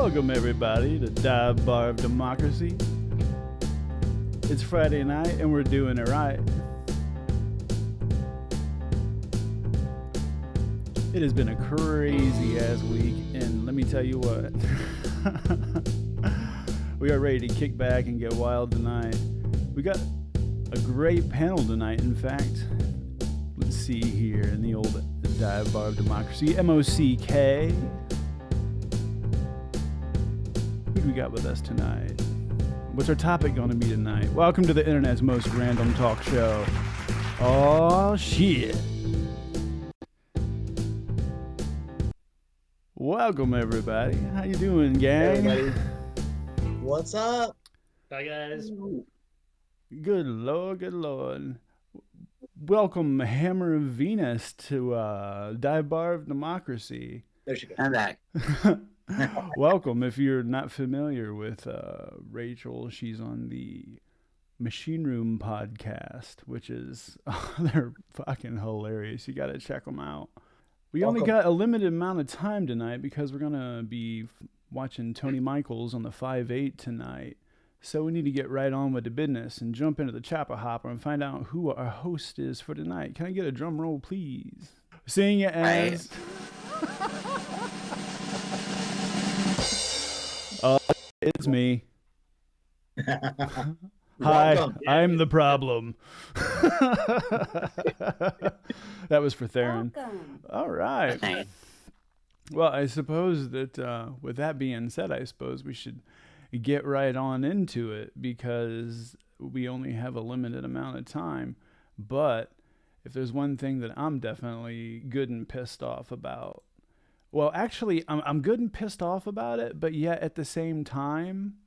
Welcome everybody to Bar of DeMOCKracy. It's Friday night and we're doing it right. It has been a crazy ass week, and let me tell you what. We are ready to kick back and get wild tonight. We got a great panel tonight, in fact. Let's see here in the old Bar of DeMOCKracy. MOCK. Who do we got with us tonight? What's our topic going to be tonight? Welcome to the internet's most random talk show. Oh shit. Welcome everybody. How you doing, gang? Hey, everybody. What's up? Hi guys. Good lord, good lord. Welcome Hammer of Venus to Bar of DeMOCKracy. There she goes. I'm back. Welcome. If you're not familiar with Rachel, she's on the Machine Room podcast, which is they're fucking hilarious. You got to check them out. We only got a limited amount of time tonight because we're gonna be watching Tony Michaels on the 5/8 tonight. So we need to get right on with the business and jump into the chopper hopper and find out who our host is for tonight. Can I get a drum roll, please? Seeing it as it's me. Hi, I'm the problem. That was for Theron. Welcome. All right. Well, I suppose that with that being said, I suppose we should get right on into it because we only have a limited amount of time. But if there's one thing that I'm definitely good and pissed off about, well, actually, I'm good and pissed off about it, but yet at the same time,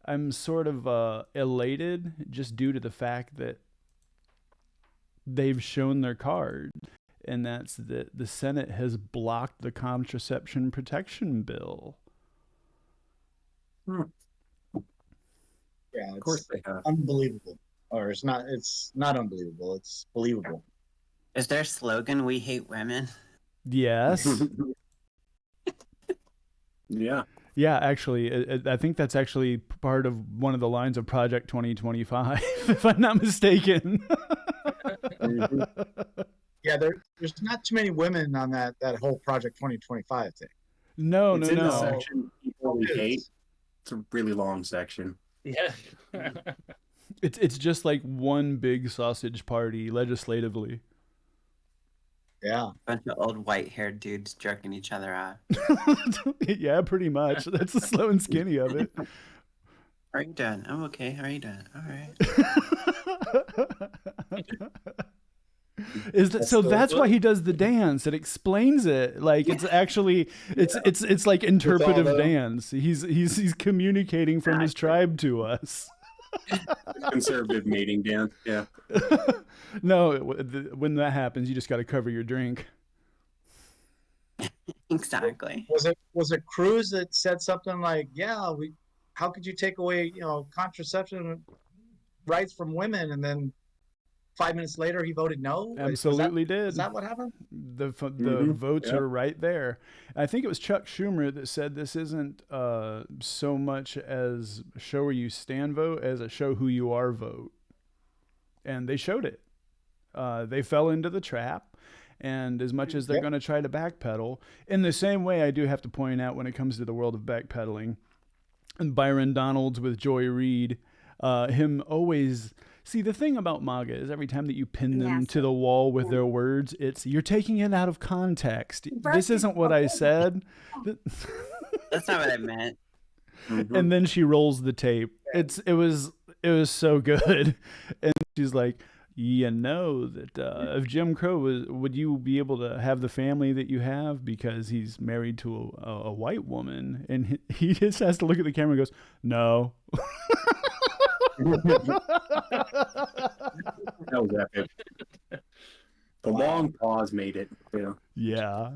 I'm sort of elated just due to the fact that they've shown their card, and that's that the Senate has blocked the Contraception Protection Bill. Yeah, Of course they have. unbelievable. Or it's not unbelievable, it's believable. Is their slogan, "We hate women"? Yes. Yeah. Yeah, actually, I think that's actually part of one of the lines of Project 2025, if I'm not mistaken. Yeah, there's not too many women on that whole Project 2025 thing. No. It's in the section people we hate. It's a really long section. Yeah. It's just like one big sausage party legislatively. Yeah. Bunch of old white-haired dudes jerking each other off. Yeah, pretty much. That's the slow and skinny of it. How are you doing? I'm okay. How are you doing? All right. That's why he does the dance. It explains it. Like it's actually it's like interpretive dance. He's communicating from his tribe to us. Conservative mating dance. Yeah. No, when that happens, you just got to cover your drink. Exactly. Was it Cruz that said something like, "Yeah, how could you take away, contraception rights from women?" And then 5 minutes later, he voted no. Absolutely did. Is that what happened? The votes are right there. I think it was Chuck Schumer that said this isn't so much as show where you stand vote as a show who you are vote. And they showed it. They fell into the trap. And as much as they're going to try to backpedal, in the same way I do have to point out when it comes to the world of backpedaling, and Byron Donalds with Joy Reid, him always... See, the thing about MAGA is every time that you pin them to the wall with their words, you're taking it out of context. This isn't what I said. That's not what I meant. And then she rolls the tape. It was so good. And she's like, that if Jim Crow would you be able to have the family that you have because he's married to a white woman? And he just has to look at the camera and goes, no. That was epic. The long pause made it. Yeah.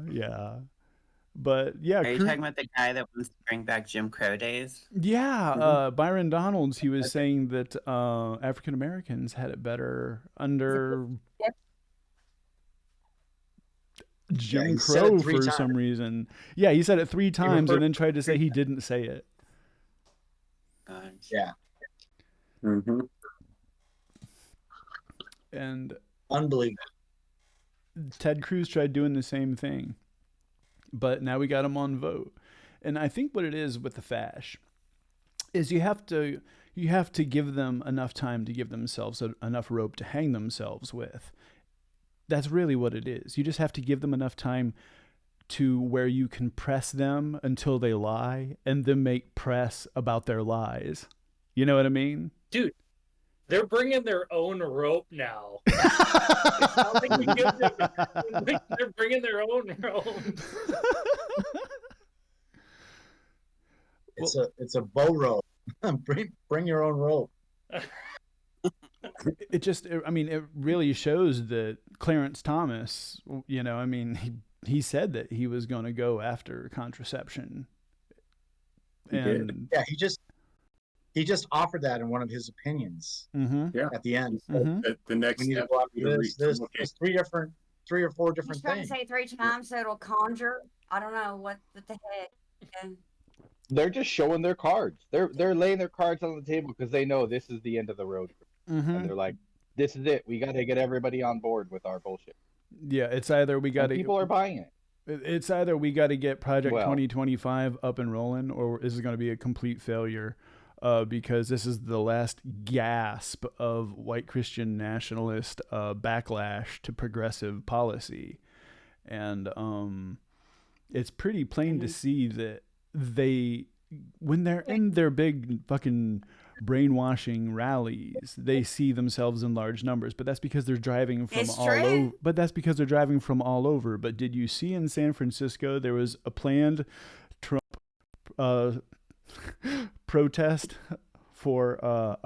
But yeah. Are you talking about the guy that wants to bring back Jim Crow days? Yeah. Byron Donalds, he was saying that African Americans had it better under Jim he said it Crow 3 for times. some reason. Yeah, he said it 3 times referred and then tried to say he 3 didn't say it. God. Yeah, Mm-hmm. And unbelievable. Ted Cruz tried doing the same thing. But now we got him on vote. And I think what it is with the fash is you have to give them enough time to give themselves enough rope to hang themselves with. That's really what it is. You just have to give them enough time to where you can press them until they lie and then make press about their lies. You know what I mean? Dude, they're bringing their own rope now. It's not like we give them, like they're bringing their own rope. It's a bow rope. bring your own rope. It really shows that Clarence Thomas, he said that he was going to go after contraception. And yeah, he just offered that in one of his opinions. Yeah. At the end. The next We need to step go after would be this. okay. There's 3 or 4 different He's trying to things. say 3 times so it'll conjure. I don't know what the heck. Yeah. They're just showing their cards. They're laying their cards on the table because they know this is the end of the road. And they're like, this is it. We got to get everybody on board with our bullshit. Yeah, it's either we got to people are buying it. It's either we got to get Project 2025 up and rolling, or is it going to be a complete failure? Because this is the last gasp of white Christian nationalist backlash to progressive policy, and it's pretty plain to see that when they're in their big fucking brainwashing rallies, they see themselves in large numbers, but that's because they're driving from all over. But did you see in San Francisco there was a planned Trump protest for I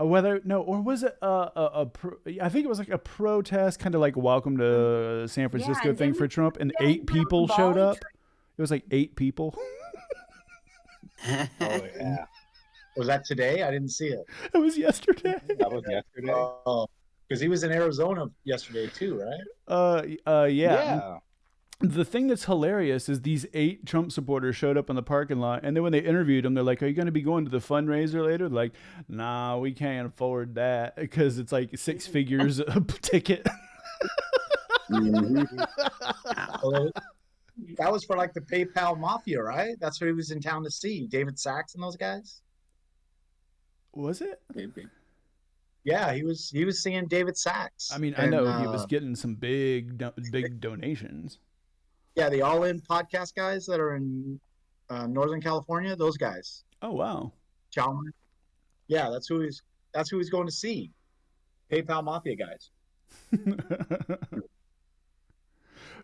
think it was like a protest, kind of like a welcome to San Francisco thing for Trump, and 8 people showed up. It was like 8 people. Oh yeah. Was that today? I didn't see it. It was yesterday. That was yesterday. Oh, because he was in Arizona yesterday too, right? Yeah. The thing that's hilarious is these 8 Trump supporters showed up in the parking lot, and then when they interviewed them, they're like, "Are you going to be going to the fundraiser later?" They're like, "Nah, we can't afford that because it's like 6 figures a ticket." Well, that was for like the PayPal Mafia, right? That's what he was in town to see. David Sachs and those guys. Was it? Maybe. Yeah, he was seeing David Sachs. I mean, I know he was getting some big donations. Yeah, the All In podcast guys that are in Northern California, those guys. Oh wow. Chalmers. Yeah, that's who he's going to see. PayPal Mafia guys.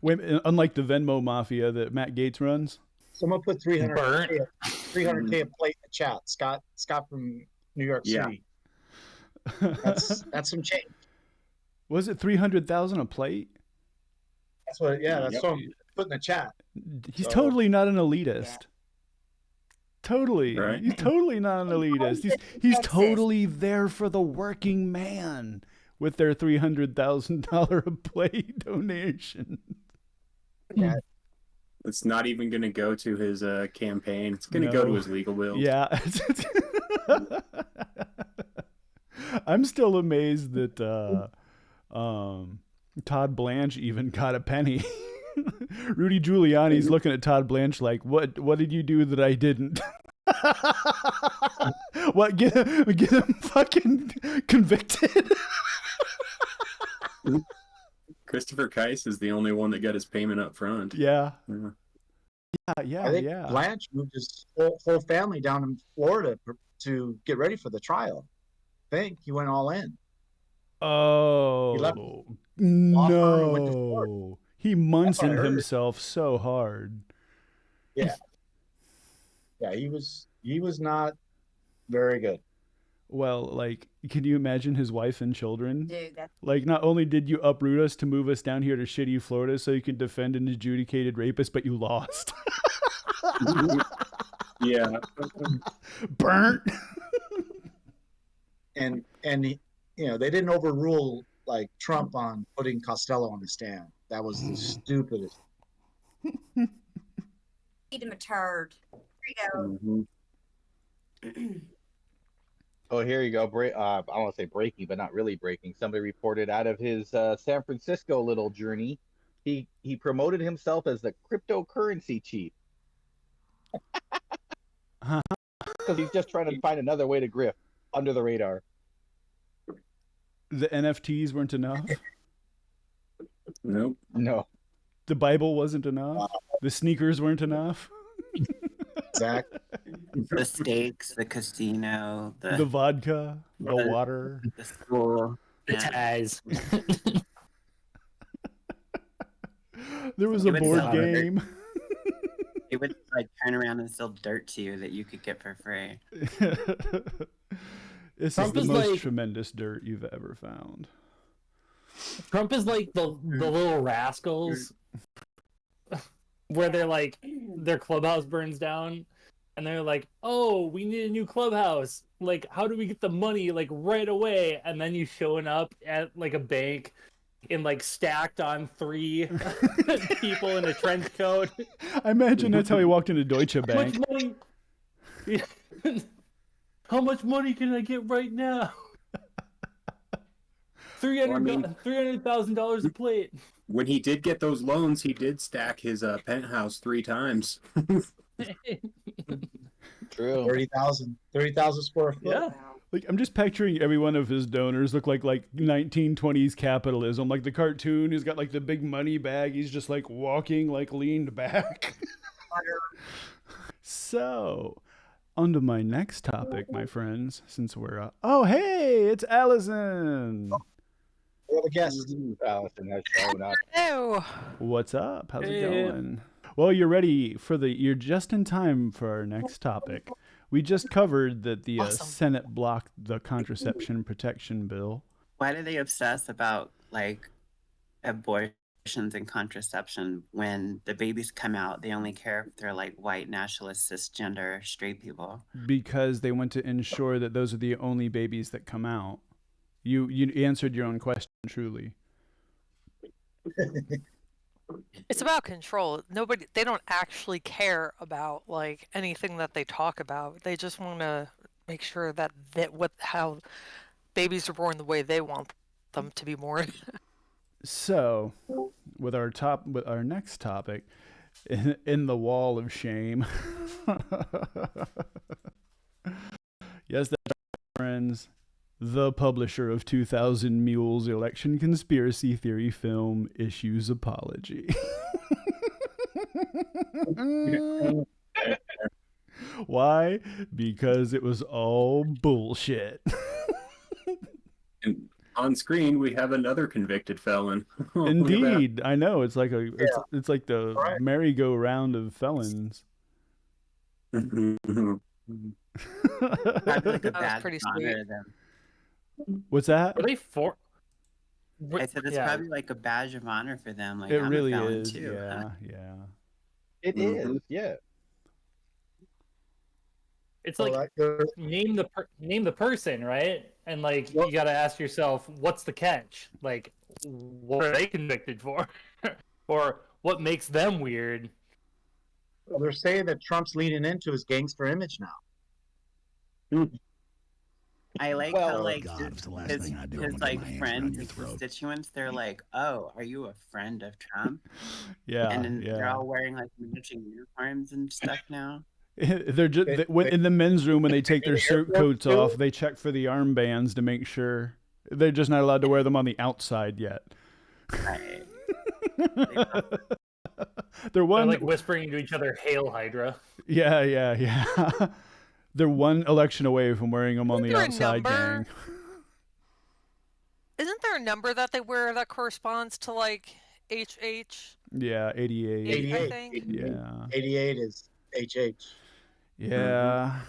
Unlike the Venmo Mafia that Matt Gaetz runs. Someone put 300K a plate in the chat. Scott from New York City. That's some change. Was it 300,000 a plate? That's what. Yeah, that's what I'm putting in the chat. He's totally not an elitist. Yeah. Totally, right? He's totally not an elitist. He's totally there for the working man with their $300,000 a plate donation. Yeah. It's not even going to go to his campaign. It's going to go to his legal bills. Yeah. I'm still amazed that Todd Blanche even got a penny. Rudy Giuliani's looking at Todd Blanche like, what did you do that I didn't? What, get him fucking convicted? Christopher Keiss is the only one that got his payment up front. Yeah. I think Blanche moved his whole family down in Florida to get ready for the trial. I think he went all in. Oh, no. He Munson himself so hard. Yeah. Yeah, he was not very good. Well, like, can you imagine his wife and children? Dude, like, not only did you uproot us to move us down here to shitty Florida so you could defend an adjudicated rapist, but you lost. Yeah. Burnt. And they didn't overrule like Trump on putting Costello on the stand. That was the stupidest. Feed him a turd. There you go. Mhm. Oh, here you go. I want to say breaking, but not really breaking. Somebody reported out of his San Francisco little journey. He promoted himself as the cryptocurrency chief because he's just trying to find another way to grift under the radar. The NFTs weren't enough. Nope. No. The Bible wasn't enough. The sneakers weren't enough. Exactly. The steaks, the casino, The vodka, the water. the school. The Yeah. ties. There was It a would board sell game. It would like turn around and sell dirt to you that you could get for free. This Trump is is the most like- tremendous dirt you've ever found. Trump is like the little rascals where they're like their clubhouse burns down and they're like, oh, we need a new clubhouse. Like, how do we get the money like right away? And then you showing up at like a bank in like stacked on 3 people in a trench coat. I imagine that's how he walked into Deutsche How Bank. much money? How much money can I get right now? $300,000 a plate. When he did get those loans, he did stack his penthouse 3 times. True. 30,000 square foot. Yeah. Like, I'm just picturing every one of his donors look like 1920s capitalism. Like the cartoon, he's got like the big money bag. He's just like walking like leaned back. So, on to my next topic, my friends. Since we're oh hey, it's Allison. What a guess. Allison has shown up. Ew. What's up? How's it Hey. going? Well, you're ready for you're just in time for our next topic. We just covered that the Awesome. Senate blocked the contraception protection bill. Why do they obsess about like abortions and contraception when the babies come out? They only care if they're like white nationalist cisgender straight people. Because they want to ensure that those are the only babies that come out. You answered your own question, truly. It's about control. They don't actually care about like anything that they talk about. They just want to make sure that how babies are born the way they want them to be born. So, with our next topic, in the wall of shame. Yes, that's right, friends. The publisher of 2000 Mules election conspiracy theory film issues apology. Why? Because it was all bullshit. And on screen, we have another convicted felon. Look at that. Indeed, I know. It's like it's like the Right. merry-go-round of felons. Probably like a That was badge pretty of honor sweet. to them. What's that? Are they for? I said it's Yeah. probably like a badge of honor for them. Like It I'm really a felon is. too. Yeah, yeah. It Mhm. is, yeah. It's So like name the person, right? And like Well- you got to ask yourself, what's the catch? Like, what are they convicted for, or what makes them weird? they're saying that Trump's leaning into his gangster image now. I like Well, how oh like God, it's the last his, thing I do. I'm his gonna get like my hands friends around your and throat. constituents, they're like, "Oh, are you a friend of Trump?" Yeah, and then they're yeah. all wearing like matching uniforms and stuff now. They're just in the men's room when they take their suit coats off. They check for the armbands to make sure they're just not allowed to wear them on the outside yet. Right. They're They're one, like whispering to each other, "Hail Hydra!" yeah. They're one election away from wearing them on Isn't the there a outside, number? gang. Isn't there a number that they wear that corresponds to like HH? Yeah, 88. 88. I think. Yeah, 88 is HH. yeah.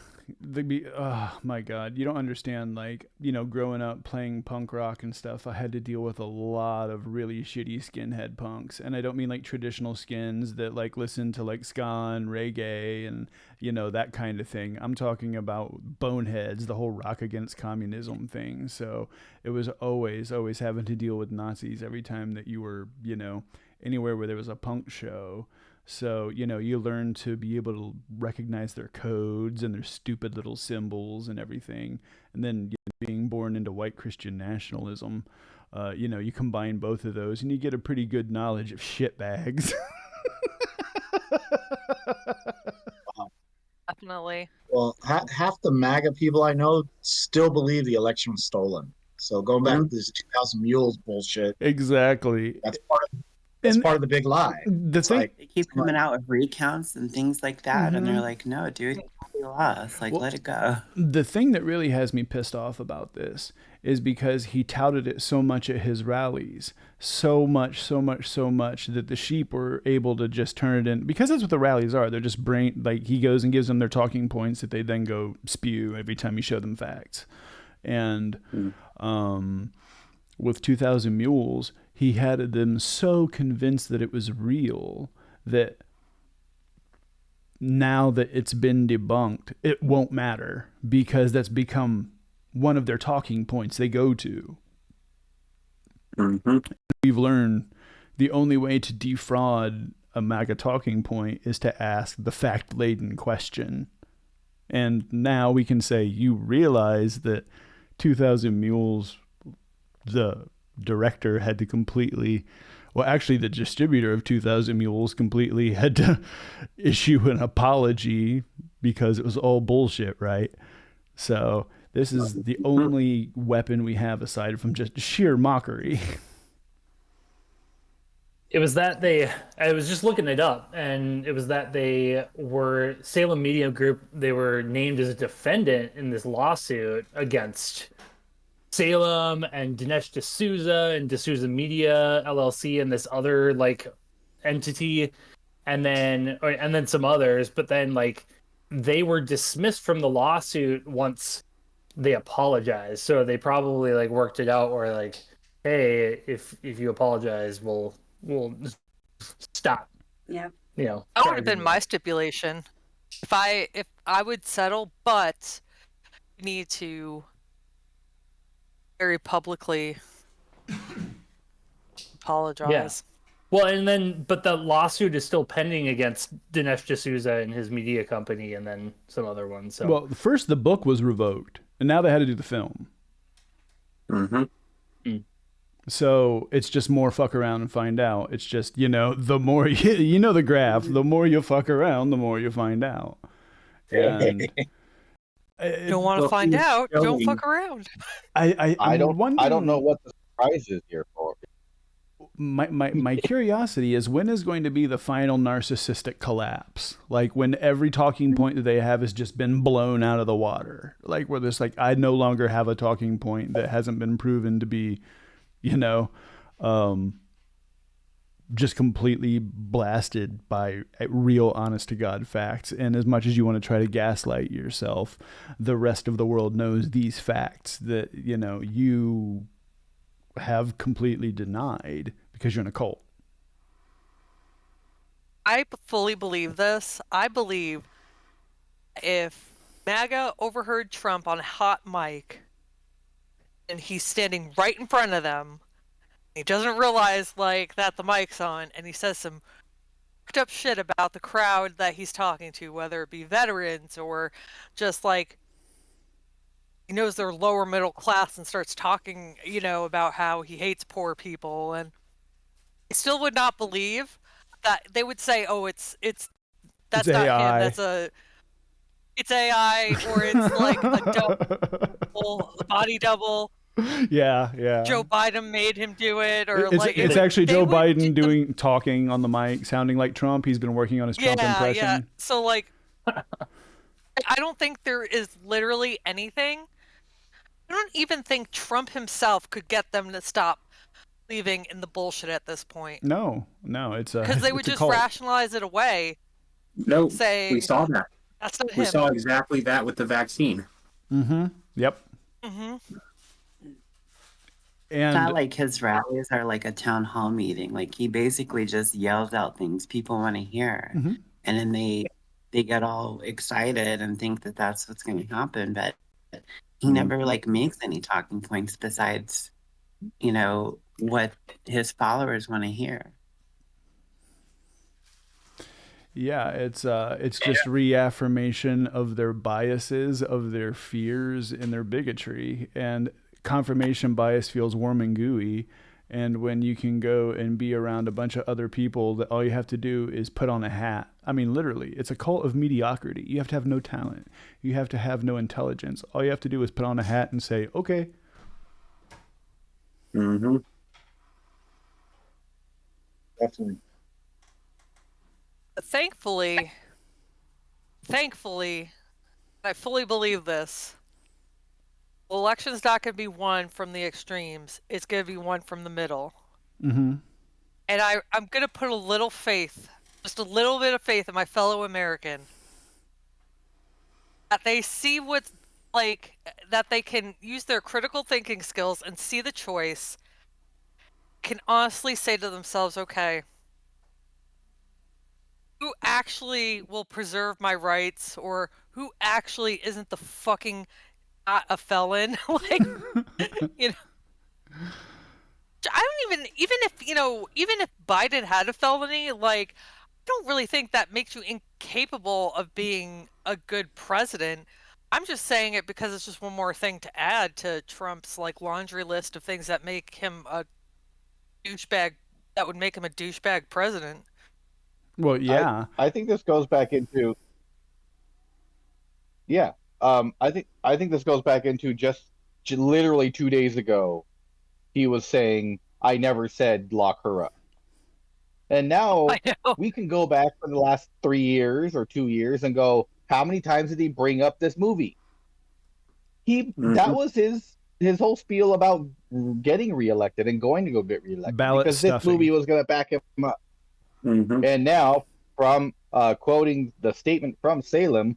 Oh my God, you don't understand. Like, growing up playing punk rock and stuff, I had to deal with a lot of really shitty skinhead punks, and I don't mean like traditional skins that like listen to like ska and reggae and that kind of thing. I'm talking about boneheads, the whole rock against communism thing. So it was always having to deal with Nazis every time that you were anywhere where there was a punk show. So, you learn to be able to recognize their codes and their stupid little symbols and everything. And then being born into white Christian nationalism, you combine both of those and you get a pretty good knowledge of shitbags. Definitely. Well, half the MAGA people I know still believe the election was stolen. So going back to this 2000 Mules bullshit, Exactly. that's part of the big lie. The It's thing, like, They keep coming out with recounts and things like that, and they're Mhm. like, "No, dude, you lost. Like, Well, let it go." the thing that really has me pissed off about this is because he touted it so much at his rallies, so much that the sheep were able to just turn it in, because that's what the rallies are. They're just he goes and gives them their talking points that they then go spew every time you show them facts. And with 2000 Mules, he had them so convinced that it was real that now that it's been debunked, it won't matter, because that's become one of their talking points they go to. Mm-hmm. We've learned the only way to defraud a MAGA talking point is to ask the fact-laden question. And now we can say, you realize that 2000 Mules, the director, had to completely, well, actually the distributor of 2000 Mules completely had to issue an apology because it was all bullshit, right? So this is the only weapon we have aside from just sheer mockery. It was that I was just looking it up, and it was that they were, Salem Media Group, they were named as a defendant in this lawsuit against Salem and Dinesh D'Souza and D'Souza Media LLC and this other entity, and then some others, but then they were dismissed from the lawsuit once they apologized. So they probably worked it out where hey, if you apologize, we'll stop. Yeah. That would have been my stipulation. If I would settle, but you need to very publicly apologize. Well, but the lawsuit is still pending against Dinesh D'Souza and his media company, and then some other ones. So, well, first the book was revoked, and now they had to do the film. Mm-hmm. So it's just more fuck around and find out. It's just, the more the graph, the more you fuck around, the more you find out. And you don't want to find out, don't fuck around. I don't know what the surprise is here for. My curiosity is, when is going to be the final narcissistic collapse? Like when every talking point that they have has just been blown out of the water. Like where there's I no longer have a talking point that hasn't been proven to be, just completely blasted by real honest to God facts. And as much as you want to try to gaslight yourself, the rest of the world knows these facts that, you have completely denied because you're in a cult. I fully believe this. I believe if MAGA overheard Trump on a hot mic and he's standing right in front of them, he doesn't realize that the mic's on, and he says some fucked up shit about the crowd that he's talking to, whether it be veterans or just he knows they're lower middle class and starts talking, about how he hates poor people, and I still would not believe that. They would say, "Oh, it's that's not AI. him. It's AI, or it's a double, a body double." Yeah. Joe Biden made him do it, or it's actually Joe Biden talking on the mic, sounding like Trump. He's been working on his Trump impression. Yeah. So I don't think there is literally anything. I don't even think Trump himself could get them to stop believing in the bullshit at this point. No, it's because they would just rationalize it away. No, saying we saw that. That's not we him. saw exactly that with the vaccine. Mm-hmm. Yep. Mm-hmm. And it's not his rallies are like a town hall meeting. He basically just yells out things people want to hear, and then they get all excited and think that that's what's going to happen. But he never makes any talking points besides, what his followers want to hear. Yeah, it's just reaffirmation of their biases, of their fears, and their bigotry. And confirmation bias feels warm and gooey. And when you can go and be around a bunch of other people that all you have to do is put on a hat. I mean, literally, it's a cult of mediocrity. You have to have no talent. You have to have no intelligence. All you have to do is put on a hat and say, okay. Mm-hmm. Definitely. Thankfully, I fully believe this. Election's not going to be won from the extremes. It's going to be won from the middle. Mm-hmm. And I'm going to put a little faith, just a little bit of faith in my fellow American. That they see what's like, that they can use their critical thinking skills and see the choice, can honestly say to themselves, okay, who actually will preserve my rights, or who actually isn't the fucking not a felon? Like, you know, I don't even if Biden had a felony, like, I don't really think that makes you incapable of being a good president. I'm just saying it because it's just one more thing to add to Trump's like laundry list of things that make him a douchebag, that would make him a douchebag president. Well, yeah. I think this goes back into I think this goes back into just literally 2 days ago. He was saying, "I never said lock her up," and now I know. we can go back for the last 3 years or 2 years and go, how many times did he bring up this movie? That was his whole spiel about getting reelected and going to go get reelected, Ballot because stuffing. this movie was going to back him up. Mm-hmm. And now, from quoting the statement from Salem,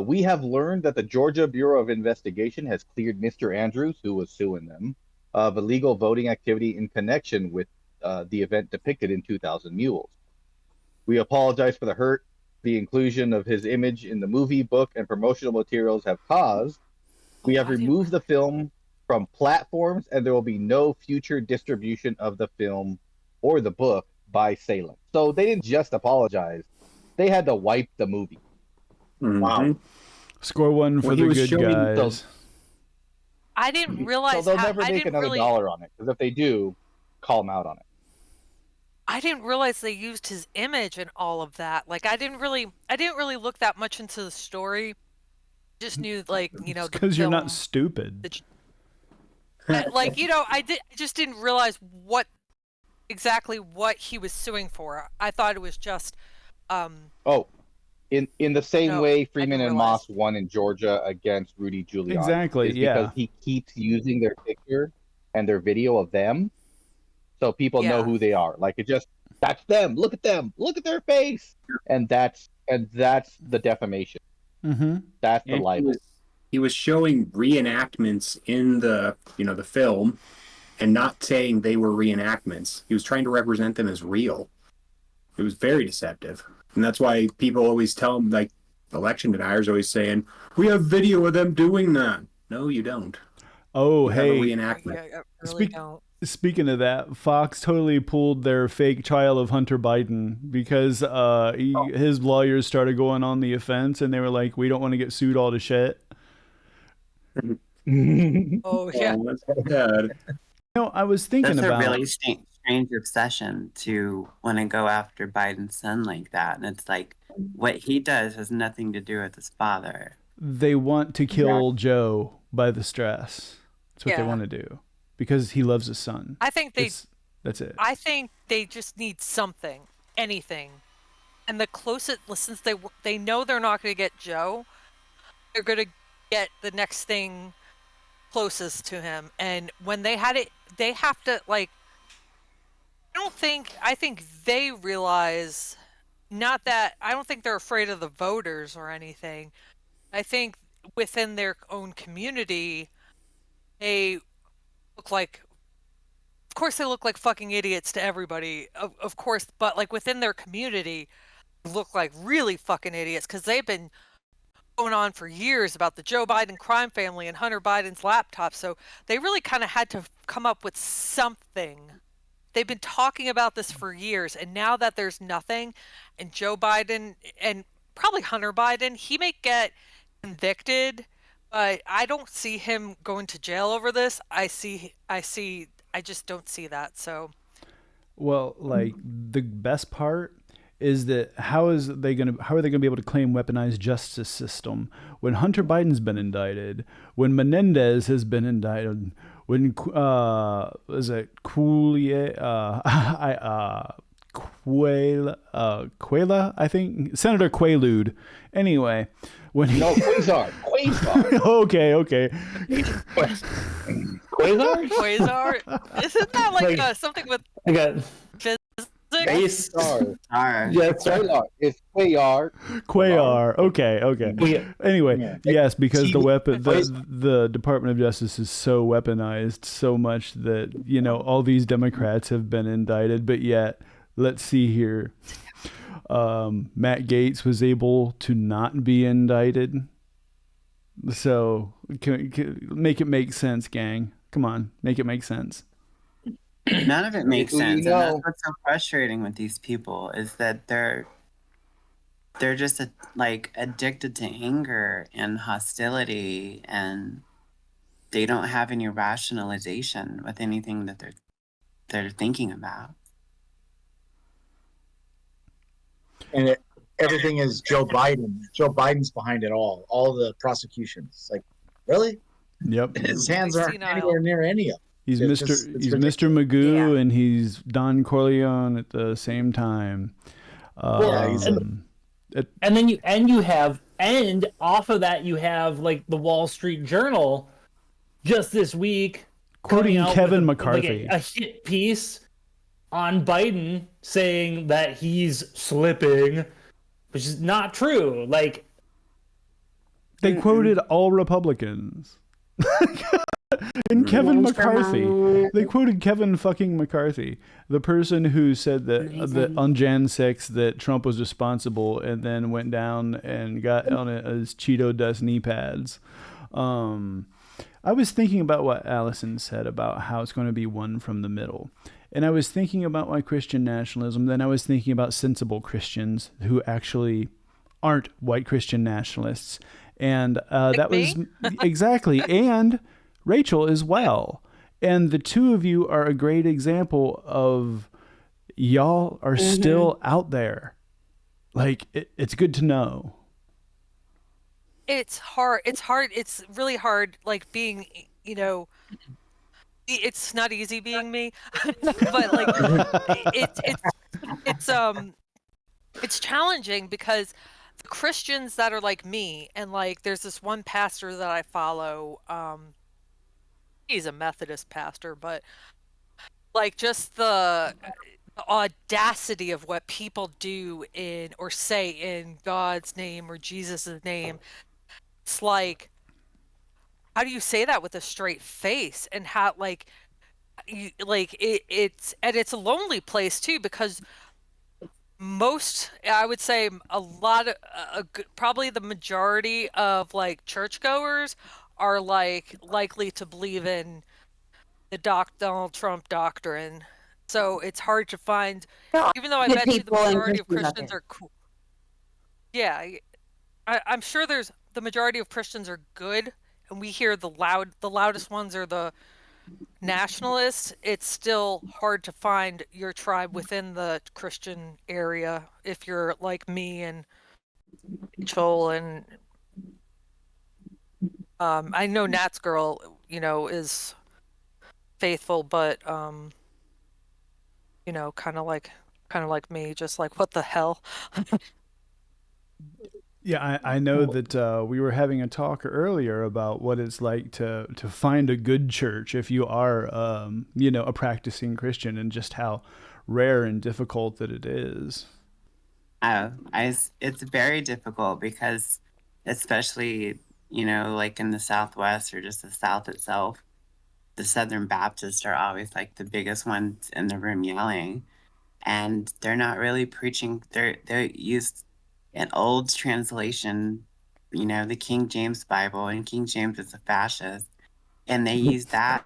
we have learned that the Georgia Bureau of Investigation has cleared Mr. Andrews, who was suing them, of illegal voting activity in connection with the event depicted in 2000 Mules. We apologize for the hurt the inclusion of his image in the movie, book, and promotional materials have caused. We have removed the film from platforms, and there will be no future distribution of the film or the book by Salem. So they didn't just apologize; they had to wipe the movie. Mm-hmm. Wow. Score one for Well, he the was good showing guys. I didn't realize So they'll how, never I make didn't another really, dollar on it, because if they do, call them out on it. I didn't realize they used his image and all of that. Like, I didn't really look that much into the story. Just knew, like, you know, Because you're not film, stupid. like, you know, I just didn't realize exactly what he was suing for. I thought it was just In the same No, way I Freeman didn't and realize. Moss won in Georgia against Rudy Giuliani. Exactly, is yeah. because he keeps using their picture and their video of them, so people know Yeah. who they are. Like, that's them. Look at them. Look at their face. And that's the defamation. Mm-hmm. That's the And libel. he was showing reenactments in the film, and not saying they were reenactments. He was trying to represent them as real. It was very deceptive, and that's why people always tell him, like, election deniers always saying, "We have video of them doing that." No, you don't. Oh, You have a hey. reenactment. I really don't. Speaking of that, Fox totally pulled their fake trial of Hunter Biden because his lawyers started going on the offense, and they were like, "We don't want to get sued all to shit." Oh yeah. Oh, that's bad. I was thinking That's about a really strange obsession to want to go after Biden's son like that. And it's like, what he does has nothing to do with his father. they want to kill Joe by the stress. That's what they Yeah. want to do because he loves his son. I think That's it. I think they just need something, anything, and the closest, since they know they're not going to get Joe, they're going to get the next thing closest to him. And when they had it, they have to, like. I think they realize, not that I don't think they're afraid of the voters or anything. I think within their own community, they look like. Of course, they look like fucking idiots to everybody, of course, but like within their community, look like really fucking idiots because they've been going on for years about the Joe Biden crime family and Hunter Biden's laptop. So they really kind of had to come up with something they've been talking about this for years, and now that there's nothing, and Joe Biden and probably Hunter Biden, he may get convicted, but I don't see him going to jail over this. I just don't see that. So, Well, like the best part is that how are they gonna be able to claim weaponized justice system when Hunter Biden's been indicted, when Menendez has been indicted, when is it Quayla, I think Senator Quaalude. Anyway, when he... No, Quasar. okay. Quasar, isn't that like something with I got physics? Quasar. Yeah, It's Quayar. Quayar. Okay. Yeah. Anyway, yes, because the Department of Justice is so weaponized so much that, you know, all these Democrats have been indicted, but yet, let's see here. Matt Gaetz was able to not be indicted. So, make it make sense, gang. Come on, make it make sense. None of it makes sense. You And know- that's what's so frustrating with these people is that they're just like addicted to anger and hostility, and they don't have any rationalization with anything that they're thinking about. And everything is Joe Biden. Joe Biden's behind it all. All the prosecutions. Like, really? Yep. His hands aren't Senile. anywhere near any of them. He's It's Mr. Magoo, Yeah. and he's Don Corleone at the same time. he's and then off of that you have like the Wall Street Journal just this week quoting coming out Kevin with McCarthy. a hit piece on Biden saying that he's slipping, which is not true. Like, They quoted all Republicans. And Kevin McCarthy. They quoted Kevin fucking McCarthy, the person who said that on Jan 6 that Trump was responsible and then went down and got on his Cheeto dust knee pads. I was thinking about what Allison said about how it's going to be one from the middle. And I was thinking about my Christian nationalism. Then I was thinking about sensible Christians who actually aren't white Christian nationalists. And that was exactly. And Rachel as well. And the two of you are a great example of y'all are still out there. Like, it's good to know. It's hard. It's really hard, like being, you know, it's not easy being me, but like it's challenging because the Christians that are like me, and like there's this one pastor that I follow, he's a Methodist pastor, but like just the audacity of what people do in or say in God's name or Jesus's name. It's like, how do you say that with a straight face? And how, like, you like it's a lonely place too, because I would say a lot of probably the majority of like churchgoers are like likely to believe in the Donald Trump doctrine. So it's hard to find, even though I bet you the majority of Christians are cool. Yeah, I'm sure the majority of Christians are good, and we hear the loudest ones are the nationalists. It's still hard to find your tribe within the Christian area if you're like me and Joel, and I know Nat's girl, you know, is faithful, but you know, kind of like me, just like, what the hell. Yeah, I know that we were having a talk earlier about what it's like to find a good church if you are, you know, a practicing Christian, and just how rare and difficult that it is. It's very difficult because, especially, you know, like in the Southwest or just the South itself, the Southern Baptists are always like the biggest ones in the room yelling, and they're not really preaching. They're used an old translation, you know, the King James Bible, and King James is a fascist, and they use that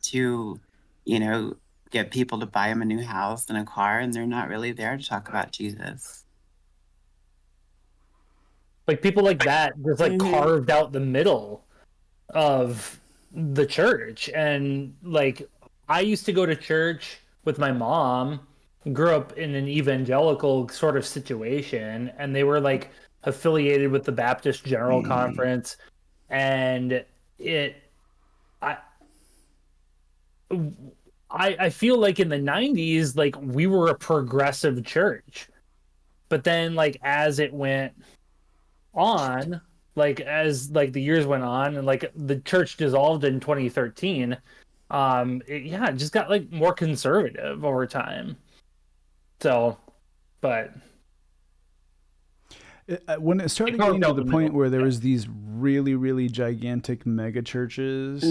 to, you know, get people to buy them a new house and a car, and they're not really there to talk about Jesus. Like people like that just like carved out the middle of the church. And like I used to go to church with my mom, grew up in an evangelical sort of situation, and they were like affiliated with the Baptist General Conference, and it I I feel like in the 90s like we were a progressive church. But then like as it went on, like as like the years went on and like the church dissolved in 2013, it just got like more conservative over time. So, but when it started getting to the point where there was these really, really gigantic mega churches,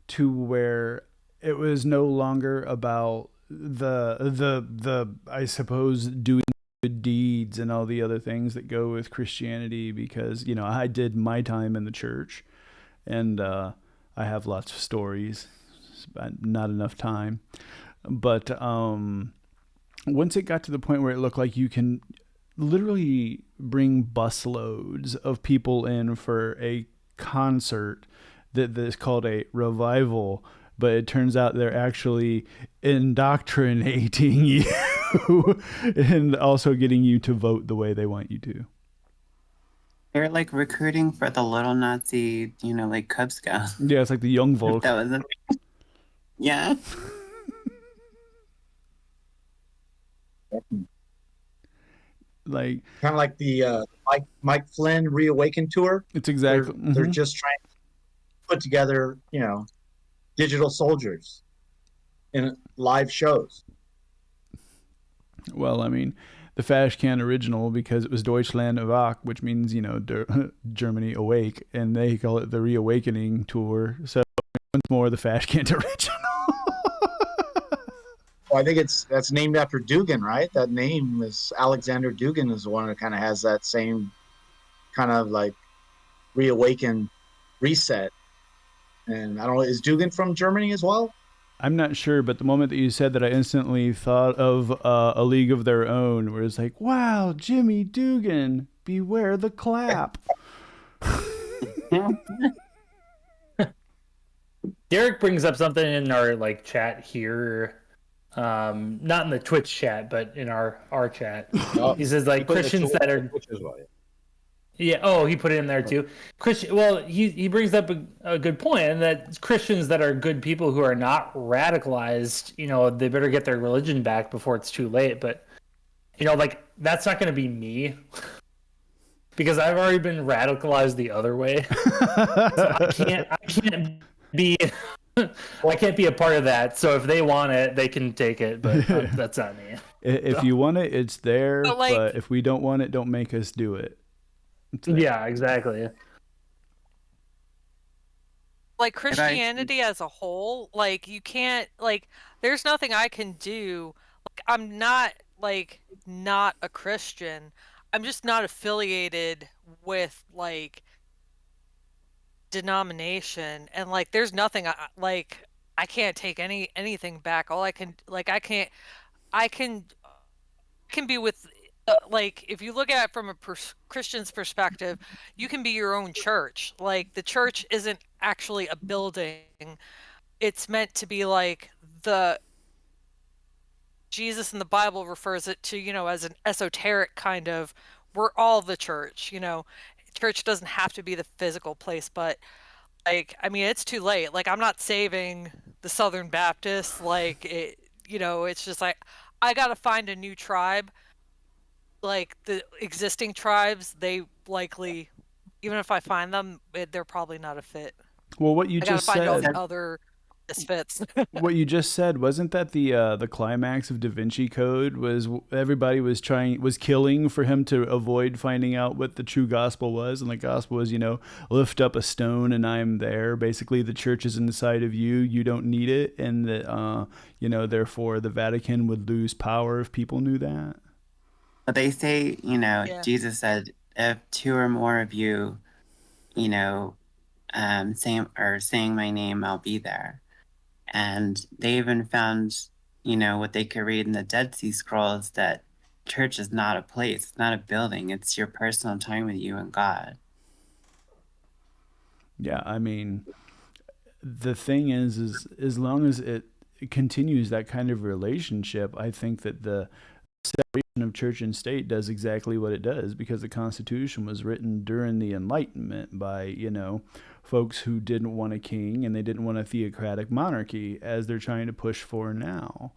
to where it was no longer about the I suppose doing good deeds and all the other things that go with Christianity, because I did my time in the church, and I have lots of stories, not enough time, but once it got to the point where it looked like you can literally bring busloads of people in for a concert that is called a revival, but it turns out they're actually indoctrinating you and also getting you to vote the way they want you to. They're like recruiting for the little Nazi, like Cub Scouts. Yeah, it's like the young Volk. That was yeah. Like kind of like the Mike Flynn Reawaken tour. It's exactly. They're just trying to put together, digital soldiers in live shows. Well, I mean, the Fashcan original, because it was Deutschland erwacht, which means Germany awake, and they call it the Reawakening tour. So once more, the Fashcan original. Well, I think that's named after Dugan, right? That name is Alexander Dugan is the one that kind of has that same kind of like reawaken reset. And I don't know, is Dugan from Germany as well? I'm not sure, but the moment that you said that, I instantly thought of A League of Their Own, where it's like, wow, Jimmy Dugan, beware the clap. Derek brings up something in our like chat here, not in the Twitch chat, but in our chat. He says like Christians that are. Yeah. Oh, he put it in there too. Christian. Well, he brings up a good point, and that Christians that are good people who are not radicalized, they better get their religion back before it's too late. But like that's not going to be me, because I've already been radicalized the other way. So I can't be. I can't be a part of that. So if they want it, they can take it. But that's not me. If you want it, it's there. But if we don't want it, don't make us do it. Yeah, exactly. Like Christianity as a whole, like you can't, like there's nothing I can do. Like I'm not a Christian. I'm just not affiliated with like denomination, and like there's nothing I can't take anything back. All I can I can be with like if you look at it from a Christian's perspective, you can be your own church. Like the church isn't actually a building. It's meant to be like the Jesus in the Bible refers it to, as an esoteric kind of, we're all the church, Church doesn't have to be the physical place, but like, I mean, it's too late. Like, I'm not saving the Southern Baptists. Like, it's just like, I got to find a new tribe. Like, the existing tribes, they likely, even if I find them, they're probably not a fit. Well, what you just said. Find other misfits. What you just said, wasn't that the climax of Da Vinci Code? Was everybody was killing for him to avoid finding out what the true gospel was, and the gospel was, lift up a stone and I'm there. Basically, the church is inside of you. You don't need it, and that therefore the Vatican would lose power if people knew that. But they say, Jesus said, if two or more of you, saying my name, I'll be there. And they even found what they could read in the Dead Sea Scrolls, that church is not a place, it's not a building, it's your personal time with you and God. Yeah, I mean, the thing is as long as it continues that kind of relationship, I think that the separation of church and state does exactly what it does, because the Constitution was written during the Enlightenment by, folks who didn't want a king and they didn't want a theocratic monarchy as they're trying to push for now.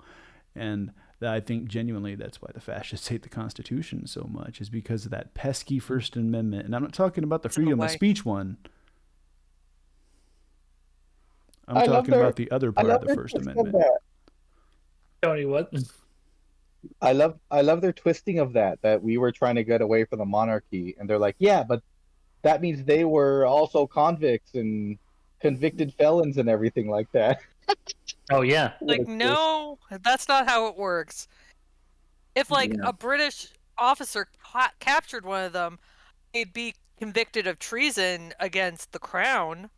And I think genuinely that's why the fascists hate the Constitution so much, is because of that pesky First Amendment. And I'm not talking about the freedom of speech one. I'm talking about the other part of the First Amendment. Tony, what? I love their twisting of that we were trying to get away from the monarchy, and they're like, yeah, but that means they were also convicts and convicted felons and everything like that. Oh yeah. Like, no, that's not how it works. If a British officer captured one of them, they'd be convicted of treason against the crown,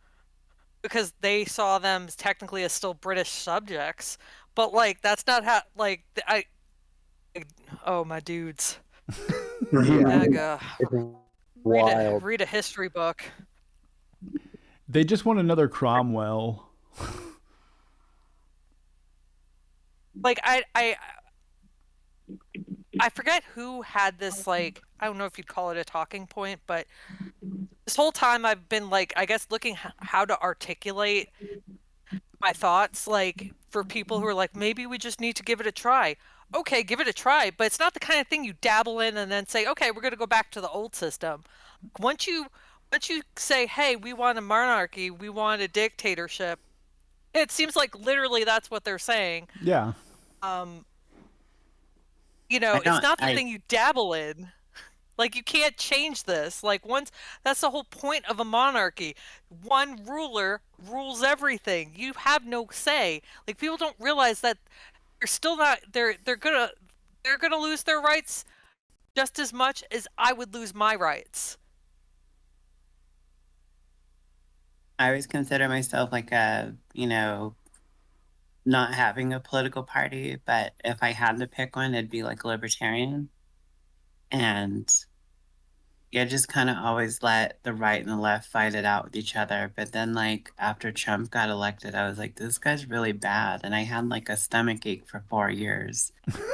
because they saw them technically as still British subjects. But that's not how, oh, my dudes. Yeah. Read a history book. They just want another Cromwell. I forget who had this, I don't know if you'd call it a talking point, but this whole time I've been I guess looking how to articulate my thoughts, for people who are maybe we just need to give it a try. Okay, give it a try, but it's not the kind of thing you dabble in and then say, okay, we're going to go back to the old system. Once you say, hey, we want a monarchy, we want a dictatorship, it seems like literally that's what they're saying. Yeah. It's not the thing you dabble in. You can't change this. That's the whole point of a monarchy. One ruler rules everything. You have no say. People don't realize that they're still not. They're gonna lose their rights just as much as I would lose my rights. I always consider myself not having a political party, but if I had to pick one, it'd be libertarian. And just kind of always let the right and the left fight it out with each other. But then after Trump got elected, I was like, this guy's really bad. And I had a stomach ache for 4 years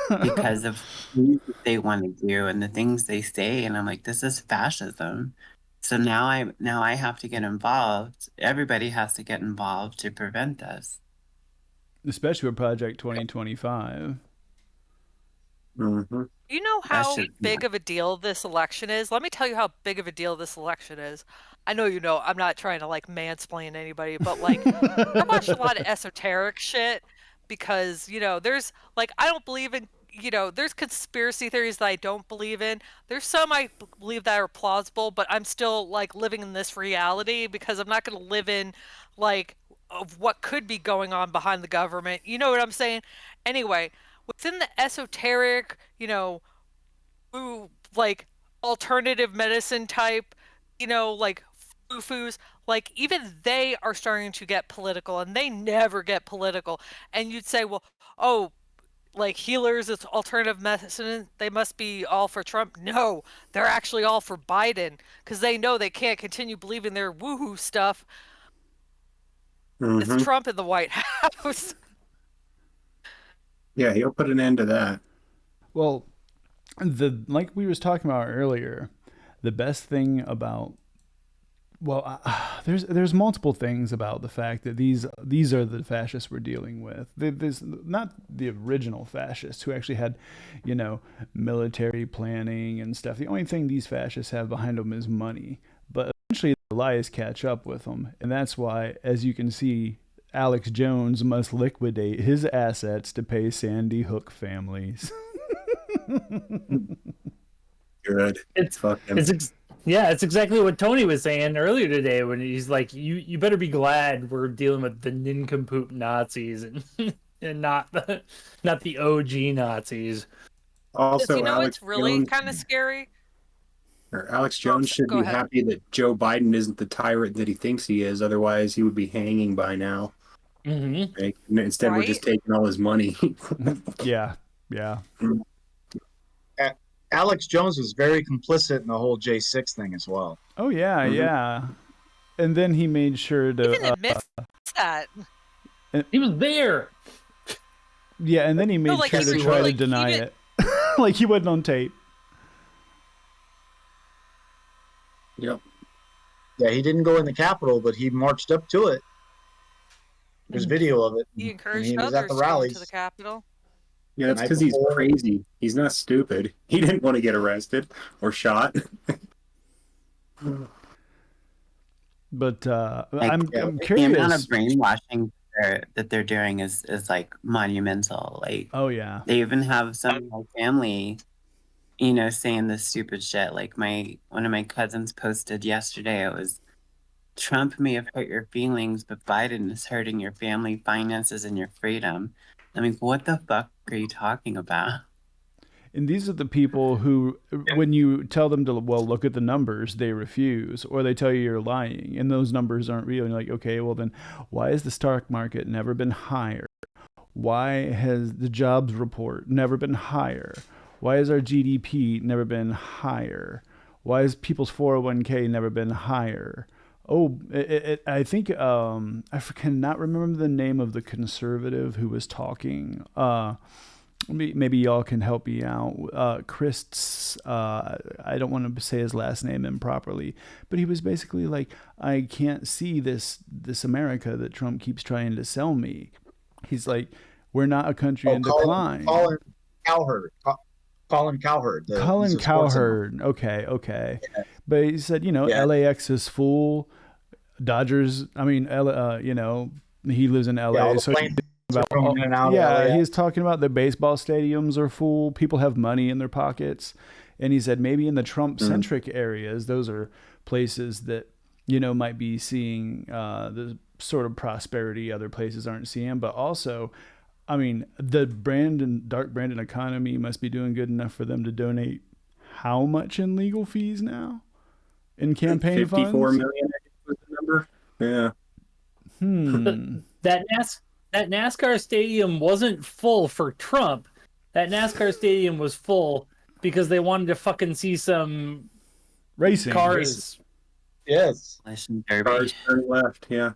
because of what they want to do and the things they say. And I'm like, this is fascism. So now I have to get involved. Everybody has to get involved to prevent this. Especially with Project 2025. Mm-hmm. You know how big of a deal this election is? Let me tell you how big of a deal this election is. I know you know, I'm not trying to mansplain anybody, but I watched a lot of esoteric shit because, there's I don't believe in, there's conspiracy theories that I don't believe in. There's some I believe that are plausible, but I'm still living in this reality because I'm not going to live in of what could be going on behind the government. You know what I'm saying? Anyway, within the esoteric, alternative medicine type, foo-foos, even they are starting to get political, and they never get political. And you'd say, well, oh, healers, it's alternative medicine, they must be all for Trump. No, they're actually all for Biden because they know they can't continue believing their woohoo stuff. Mm-hmm. It's Trump in the White House. Yeah, he'll put an end to that. Well, like we was talking about earlier, the best thing about there's multiple things about the fact that these are the fascists we're dealing with. There's not the original fascists who actually had, military planning and stuff. The only thing these fascists have behind them is money. But eventually the lies catch up with them, and that's why, as you can see, Alex Jones must liquidate his assets to pay Sandy Hook families. Good. It's exactly what Tony was saying earlier today when he's like, you better be glad we're dealing with the nincompoop Nazis and not the OG Nazis. Also, it's really kind of scary? Alex Jones should be happy that Joe Biden isn't the tyrant that he thinks he is. Otherwise, he would be hanging by now. Mm-hmm. Right? And instead, we're just taking all his money. Yeah. Alex Jones was very complicit in the whole J6 thing as well. Oh yeah, Mhm. yeah. And then he made sure He didn't to admit that. He was there. yeah, and then he made like, sure he to was- try to like, he deny did- it. Like he wasn't on tape. Yep. Yeah, he didn't go in the Capitol, but he marched up to it. There's video of it. He and encouraged he was others at the to go to rallies. the Capitol. Yeah, that's night because he's before. crazy. He's not stupid. He didn't want to get arrested or shot. But Like, I'm the amount of curious. brainwashing that they're doing is like monumental. Like, Oh yeah. they even have some of my family, saying this stupid shit. Like one of my cousins posted yesterday, it was, Trump may have hurt your feelings, but Biden is hurting your family finances and your freedom. I mean, what the fuck are you talking about? And these are the people who, when you tell them to, well, look at the numbers, they refuse, or they tell you you're lying, and those numbers aren't real. And you're like, okay, well then, why has the stock market never been higher? Why has the jobs report never been higher? Why has our GDP never been higher? Why has people's 401k never been higher? Oh, I think I cannot remember the name of the conservative who was talking. Maybe y'all can help me out. Chris, I don't want to say his last name improperly, but he was basically like, I can't see this America that Trump keeps trying to sell me. He's like, we're not a country in decline. Colin Cowherd. Colin Cowherd. Colin Cowherd. Okay. Yeah. But he said, LAX is full. Dodgers. I mean, he lives in LA, Yeah, so. He's talking about the baseball stadiums are full. People have money in their pockets. And he said maybe in the Trump-centric areas, those are places that, might be seeing the sort of prosperity other places aren't seeing. But also, I mean, the Dark Brandon economy must be doing good enough for them to donate how much in legal fees now? In campaign 54 funds? million, I think was the number. Yeah. That NASCAR stadium wasn't full for Trump. That NASCAR stadium was full because they wanted to fucking see some racing cars. Yes. Cars turn left, yeah.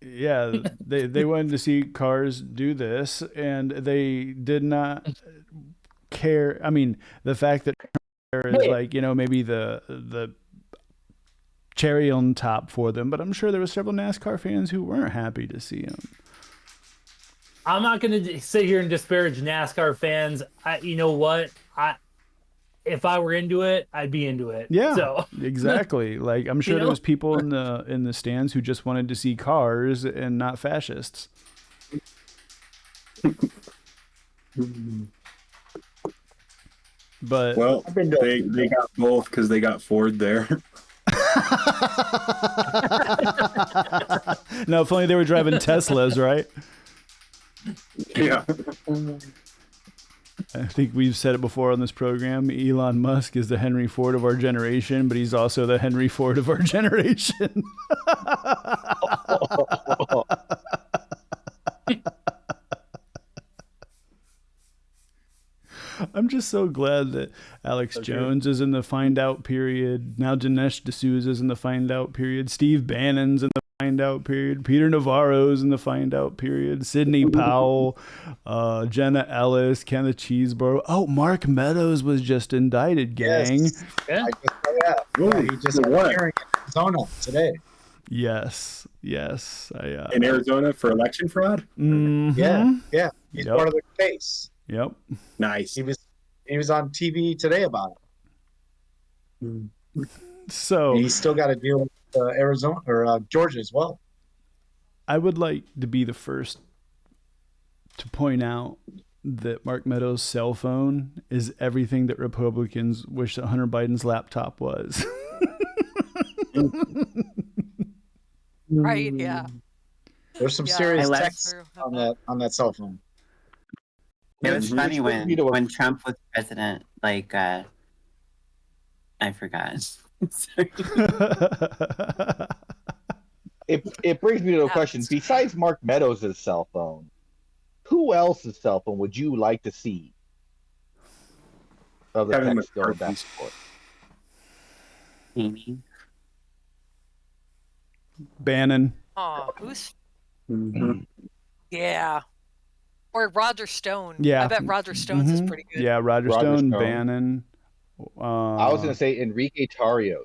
Yeah, they wanted to see cars do this, and they did not care. I mean, the fact that there is like, maybe the cherry on top for them, but I'm sure there were several NASCAR fans who weren't happy to see him. I'm not going to sit here and disparage NASCAR fans. You know what? If I were into it, I'd be into it. Yeah, so. Exactly. Like, I'm sure there was people in the stands who just wanted to see cars and not fascists. But they got both because they got Ford there. No, if only they were driving Teslas, right? Yeah. I think we've said it before on this program. Elon Musk is the Henry Ford of our generation, but he's also the Henry Ford of our generation. I'm just so glad that Alex Jones is in the find out period. Now Dinesh D'Souza's in the find out period. Steve Bannon's in the find out period. Peter Navarro's in the find out period. Sidney Powell, Jenna Ellis, Kenneth Cheeseborough. Oh, Mark Meadows was just indicted, gang. Yes. Yeah. He just had a hearing in Arizona today. Yes. In Arizona for election fraud? Mm-hmm. Yeah. He's part of the case. Yep. Nice. He was on TV today about it. So and he's still got to deal with Arizona or Georgia as well. I would like to be the first to point out that Mark Meadows' cell phone is everything that Republicans wish that Hunter Biden's laptop was. Right, yeah. There's some serious text on that cell phone. It was funny when Trump was president, like, I forgot. if it brings me to a Yeah, question. it's- Besides Mark Meadows' cell phone, who else's cell phone would you like to see of the Kevin text going back and McCarthy's. forth? Amy. Bannon. Aw, who's? Mhm. Yeah. Or Roger Stone. Yeah. I bet Roger Stone's is pretty good. Yeah, Roger Stone, Bannon. I was going to say Enrique Tarrio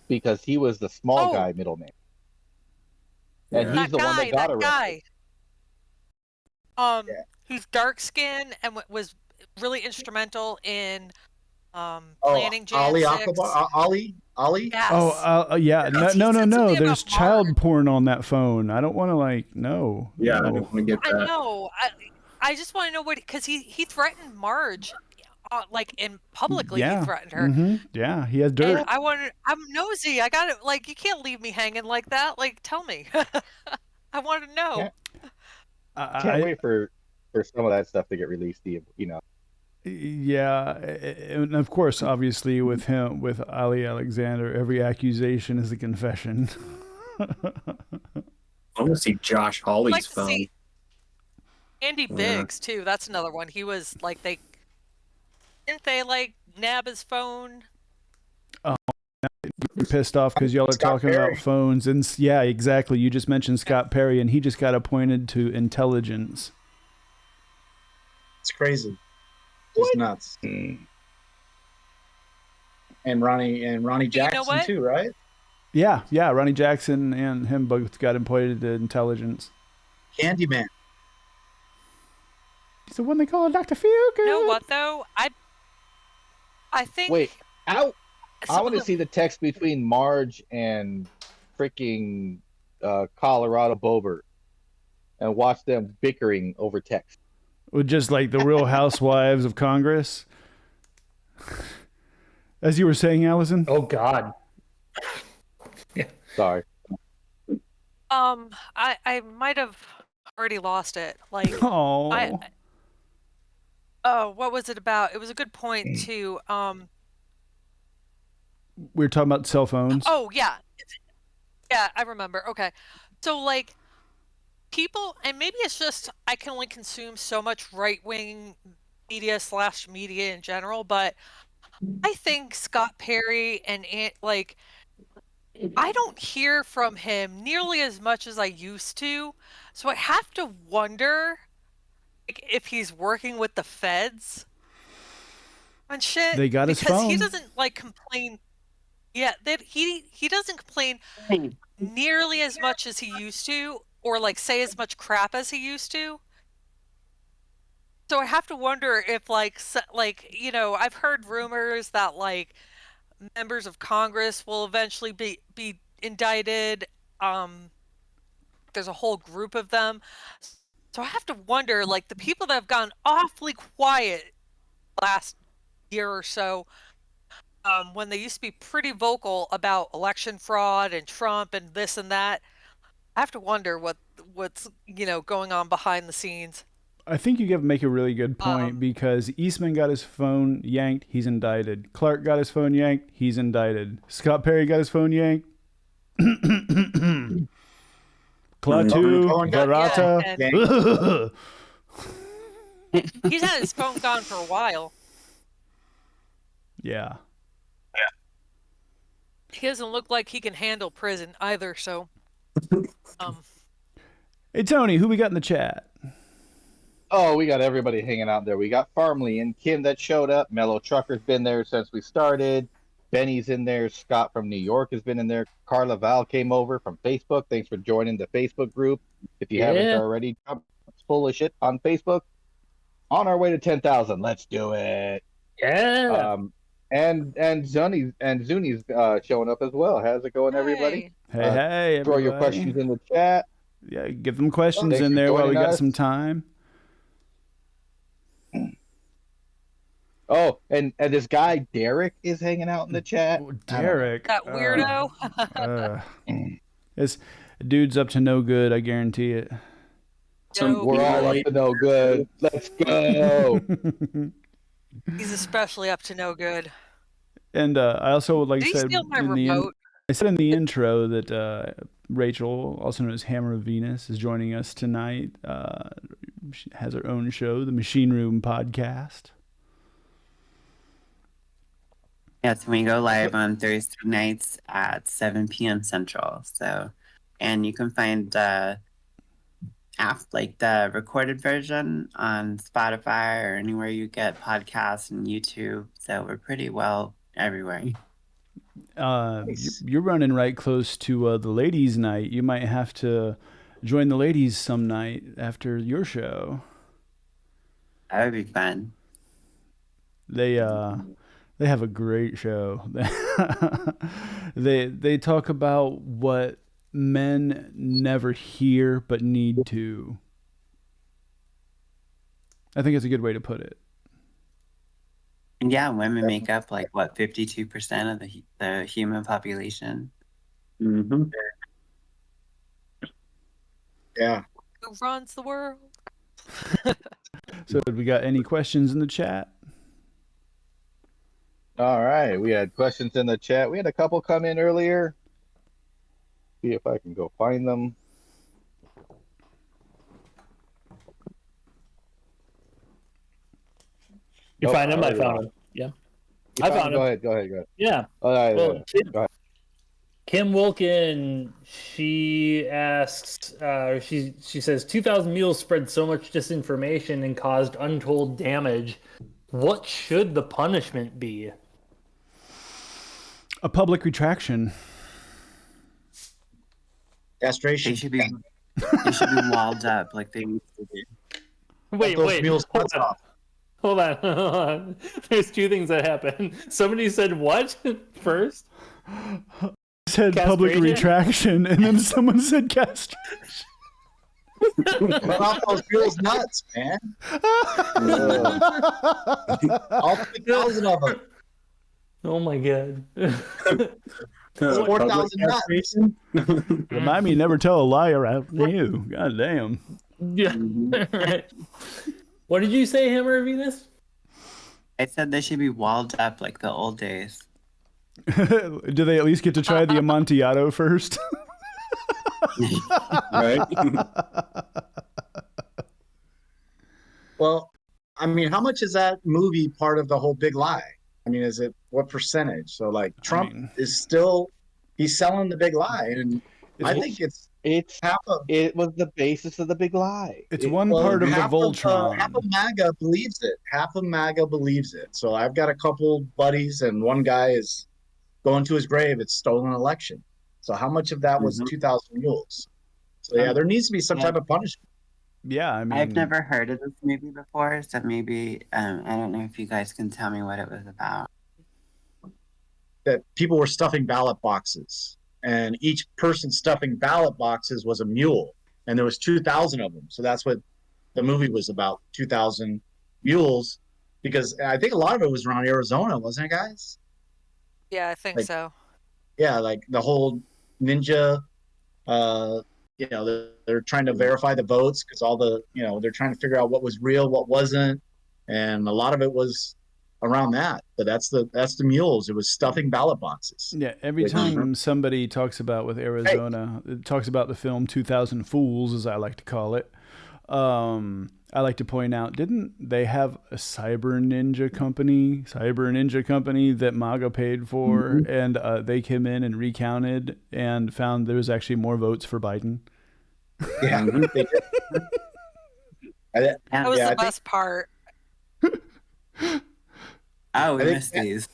because he was the small guy middle name. And Yeah. he's the one that got arrested. Guy. Who's dark skinned and was really instrumental in planning Ali Jan 6. Akbar, Ali. Yes. Yeah. Because No. he said something There's about child Marge. porn on that phone. I don't want to no. Yeah, I no. don't want to get I that. know. I just want to know what, because he threatened Marge, like in publicly. Yeah. He threatened her. Yeah, he has dirt. And I'm nosy. I got it. Like, you can't leave me hanging like that. Like, tell me. I want to know. Can't wait for some of that stuff to get released. Yeah, and of course, obviously, with Ali Alexander, every accusation is a confession. I want to see Josh Hawley's Like to phone. see Andy Biggs too. That's another one. He was like, didn't they like nab his phone? You're pissed off because y'all are talking about phones, and yeah, exactly. You just mentioned Scott Perry, and he just got appointed to intelligence. It's crazy. It's nuts. And Ronnie Jackson too, right? Yeah. Ronnie Jackson and him both got appointed to intelligence. Candyman. He's the one they call Dr. Feelgood. You know what though? I think. Wait, I want to see the text between Marge and freaking Colorado Bobert and watch them bickering over text. With just like the Real Housewives of Congress. As you were saying, Allison? Oh, God. Yeah. Sorry. I might have already lost it. Like, oh, what was it about? It was a good point too. We were talking about cell phones. Oh, yeah. Yeah, I remember. Okay. So, like, people, and maybe it's just I can only consume so much right-wing media in general, but I think Scott Perry and like, I don't hear from him nearly as much as I used to. So I have to wonder if he's working with the feds and shit. They got his because phone. he doesn't like complain. Yeah, that he doesn't complain nearly as much as he used to, or like say as much crap as he used to. So I have to wonder if like I've heard rumors that like members of Congress will eventually be indicted. There's a whole group of them. So I have to wonder, like, the people that have gone awfully quiet last year or so, when they used to be pretty vocal about election fraud and Trump and this and that, I have to wonder what's going on behind the scenes. I think you make a really good point because Eastman got his phone yanked, he's indicted. Clark got his phone yanked, he's indicted. Scott Perry got his phone yanked. Klaatu, Barata. He's had his phone gone for a while. Yeah. He doesn't look like he can handle prison either, so. Hey, Tony, who we got in the chat? Oh, we got everybody hanging out there. We got Farmley and Kim that showed up. Mellow Trucker's been there since we started. Benny's in there. Scott from New York has been in there. Carla Val came over from Facebook. Thanks for joining the Facebook group. If you haven't already, it's full of shit on Facebook. On our way to 10,000. Let's do it. Yeah. And Zuni's showing up as well. How's it going, everybody? Hey, throw everybody. your questions in the chat. Yeah, get them questions Thanks in for there while we joining got us. some time. Oh, and this guy Derek is hanging out in the chat. Derek, that weirdo. This dude's up to no good. I guarantee it. We're all up to no good. Let's go. He's especially up to no good. And I also would like Did to he say steal my remote? I said in the intro that Rachel, also known as Hammer of Venus, is joining us tonight. She has her own show, the Machine Room Podcast. Yes, we go live on Thursday nights at 7 p.m. Central. So, and you can find the recorded version on Spotify or anywhere you get podcasts and YouTube. So we're pretty well everywhere. Nice. You're running right close to the ladies' night. You might have to join the ladies some night after your show. That would be fun. They have a great show. They talk about what men never hear but need to. I think it's a good way to put it. And yeah, women make up 52% of the human population. Mm-hmm. Yeah. Who runs the world? So, we got any questions in the chat? All right, we had questions in the chat. We had a couple come in earlier. See if I can go find them. You Nope, find him? I already found lost. him. Yeah. You I found found him? him. Go ahead. Yeah. All right, Well, go ahead. Kim Wilkin, she asks, she says, 2,000 Mules spread so much disinformation and caused untold damage. What should the punishment be? A public retraction. Castration. They should be walled up like they used to do. Wait, those mules hold nuts on. off. Hold on. There's two things that happened. Somebody said what first? Said public Castration? retraction, and then someone said castration. Cut off those mules nuts, man. All 3,000 of them. Oh my god. 4,000 nuts. Remind me, never tell a lie around you. God damn. Yeah. Right. What did you say, Hammer of Venus? I said they should be walled up like the old days. Do they at least get to try the Amontillado first? Right? Well, I mean, how much is that movie part of the whole big lie? I mean, is it what percentage? So, like, Trump is still, he's selling the big lie. And I think it's half of it was the basis of the big lie. It's one part of the Voltron. Half of MAGA believes it. Half of MAGA believes it. So I've got a couple buddies, and one guy is going to his grave. It's stolen election. So how much of that was 2,000 mules? So yeah, there needs to be some type of punishment. Yeah, I mean, I've never heard of this movie before, so maybe I don't know if you guys can tell me what it was about. That people were stuffing ballot boxes, and each person stuffing ballot boxes was a mule, and there was 2,000 of them. So that's what the movie was about, 2,000 mules, because I think a lot of it was around Arizona, wasn't it, guys? Yeah, I think so. Yeah, like the whole ninja, they're trying to verify the votes because all the, they're trying to figure out what was real, what wasn't. And a lot of it was around that. But that's the mules. It was stuffing ballot boxes. Yeah, every time somebody talks about with Arizona, it talks about the film 2,000 Fools, as I like to call it. I like to point out, didn't they have a cyber ninja company that MAGA paid for, and they came in and recounted and found there was actually more votes for Biden? Yeah, they did. That was the best part. Oh, we missed these.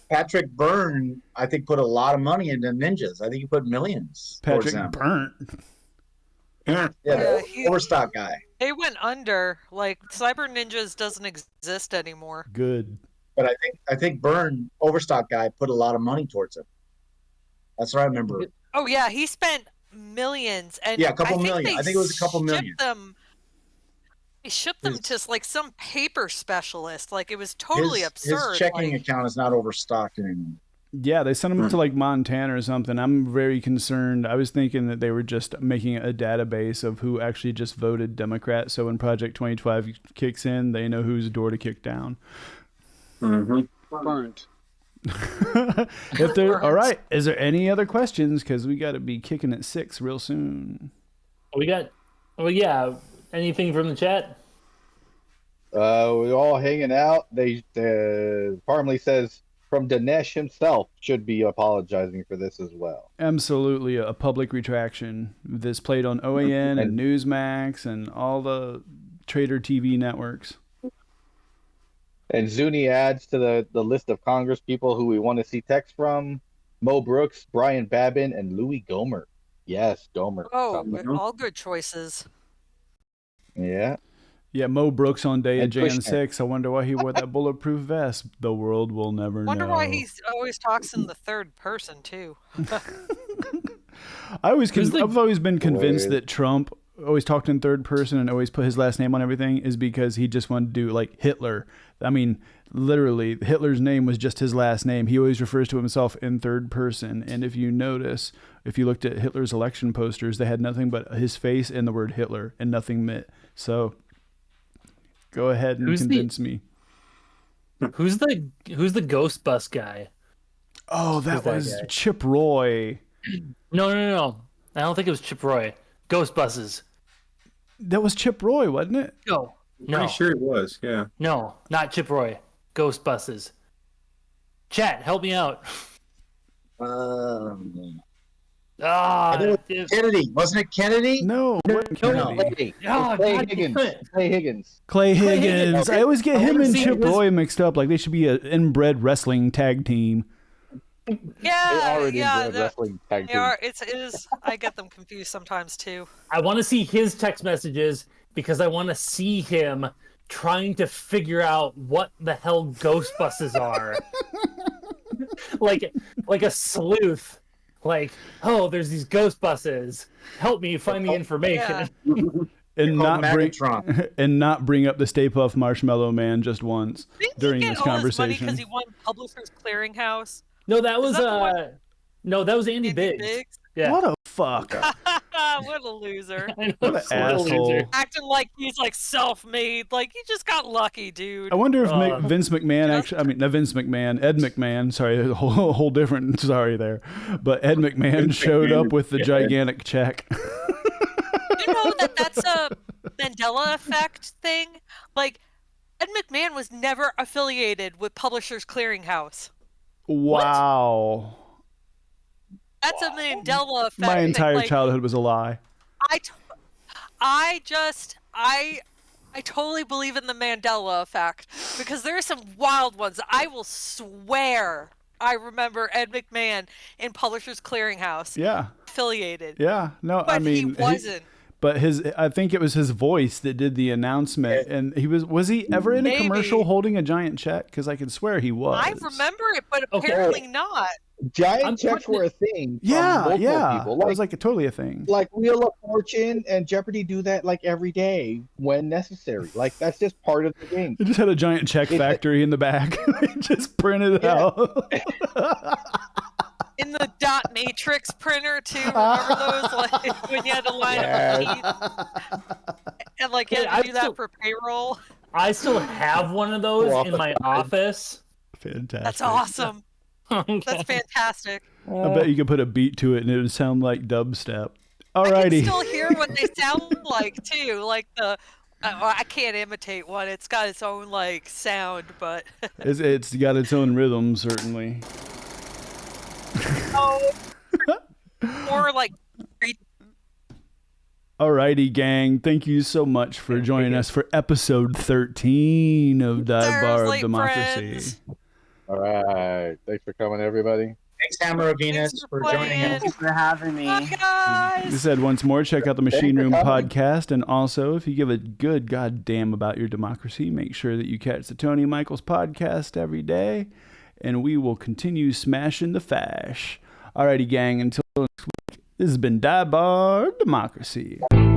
Patrick Byrne, I think, put a lot of money into ninjas. I think he put millions. Patrick Byrne. Yeah, the Overstock guy. They went under. Like, Cyber Ninjas doesn't exist anymore. Good. But I think Byrne, Overstock guy, put a lot of money towards it. That's what I remember. Oh yeah, he spent millions, and yeah, a couple million. I think it was a couple million. They shipped them to like some paper specialist. Like, it was totally absurd. His checking account is not overstocked anymore. Yeah, they sent them to like Montana or something. I'm very concerned. I was thinking that they were just making a database of who actually just voted Democrat. So when Project 2012 kicks in, they know whose door to kick down. Burnt. If there, all right. Is there any other questions? Because we got to be kicking at 6 real soon. We got. Well, yeah. Anything from the chat? We're all hanging out. Parmley says from Dinesh himself should be apologizing for this as well. Absolutely, a public retraction. This played on OAN and Newsmax and all the Trader TV networks. And Zuni adds to the list of Congress people who we want to see text from: Mo Brooks, Brian Babin, and Louis Gohmert. Yes, Gohmert. Oh, all good choices. Yeah. Yeah, Mo Brooks on day of And Jan Kushner. 6. I wonder why he wore that bulletproof vest. The world will never Wonder know. why he always talks in the third person too. I've always been convinced Hilarious. that Trump always talked in third person and always put his last name on everything is because he just wanted to do like Hitler. I mean, literally, Hitler's name was just his last name. He always refers to himself in third person. And if you notice, if you looked at Hitler's election posters, they had nothing but his face and the word Hitler and nothing Mitt. So go ahead and convince me. Who's the Ghost Bus guy? Oh, that that was guy? Chip Roy. No. I don't think it was Chip Roy. Ghost Buses. That was Chip Roy, wasn't it? No. Pretty sure it was. Yeah. No, not Chip Roy. Ghost Buses. Chat, help me out. Kennedy, wasn't it Kennedy? No. Clay Higgins. Clay Higgins. Clay Higgins. I always get him wanna and see Chip his- Roy mixed up. Like they should be an inbred wrestling tag team. They Yeah, already yeah. did wrestling tag They team. are. It is. I get them confused sometimes too. I want to see his text messages because I want to see him trying to figure out what the hell ghost buses are. like a sleuth. Like, oh, there's these ghost buses. Help me find the information. And called not bring Megatron. and not bring up the Stay Puft Marshmallow Man just once Didn't during he this get all his money conversation. because he won Publishers Clearinghouse? No, that was that the one- that was Andy Biggs. Yeah. What a fuck! What a loser. I know, What an so what a loser. asshole! Acting like he's like self-made. Like you just got lucky, dude. I wonder if Uh, Vince McMahon actually. I mean, not Vince McMahon. Ed McMahon. Sorry, a whole different. Sorry there, but Ed McMahon showed up with the gigantic check. You know that's a Mandela effect thing? Like, Ed McMahon was never affiliated with Publishers Clearinghouse. Wow! That's a Mandela effect. My thing. entire Like, childhood was a lie. I totally believe in the Mandela effect because there are some wild ones. I will swear I remember Ed McMahon in Publishers Clearinghouse Yeah, affiliated. yeah. No, But I mean he wasn't. But I think it was his voice that did the announcement, and was he ever in a commercial Maybe. holding a giant check? Because I can swear he was. I remember it, but Okay. apparently not. Giant I'm checks putting were a thing. From Yeah, multiple yeah. People. That was like totally a thing. Like Wheel of Fortune and Jeopardy do that like every day when necessary. Like that's just part of the game. It just had a giant check factory in the back. They just printed it out. In the dot matrix printer too. Remember those? Like when you had to line up the teeth and like you Hey, had to do I that still- for payroll. I still have one of those in my office. Fantastic. That's awesome. That's fantastic. I bet you could put a beat to it and it would sound like dubstep. I Alrighty. can still hear what they sound like too. Like I can't imitate one. It's got its own like sound, but It's got its own rhythm, certainly. more like Alrighty, gang. Thank you so much for joining us for episode 13 of Dive Bar of late DeMOCKracy. friends. All right. Thanks for coming, everybody. Thanks, Hammer of Venus, Thanks for for joining playing. us. Thanks for having me. Bye, guys. Just said once more, check out the Machine for Room coming. podcast. And also, if you give a good goddamn about your democracy, make sure that you catch the Tony Michaels podcast every day. And we will continue smashing the fash. Alrighty, gang. Until next week, this has been Dive Bar of DeMOCKracy.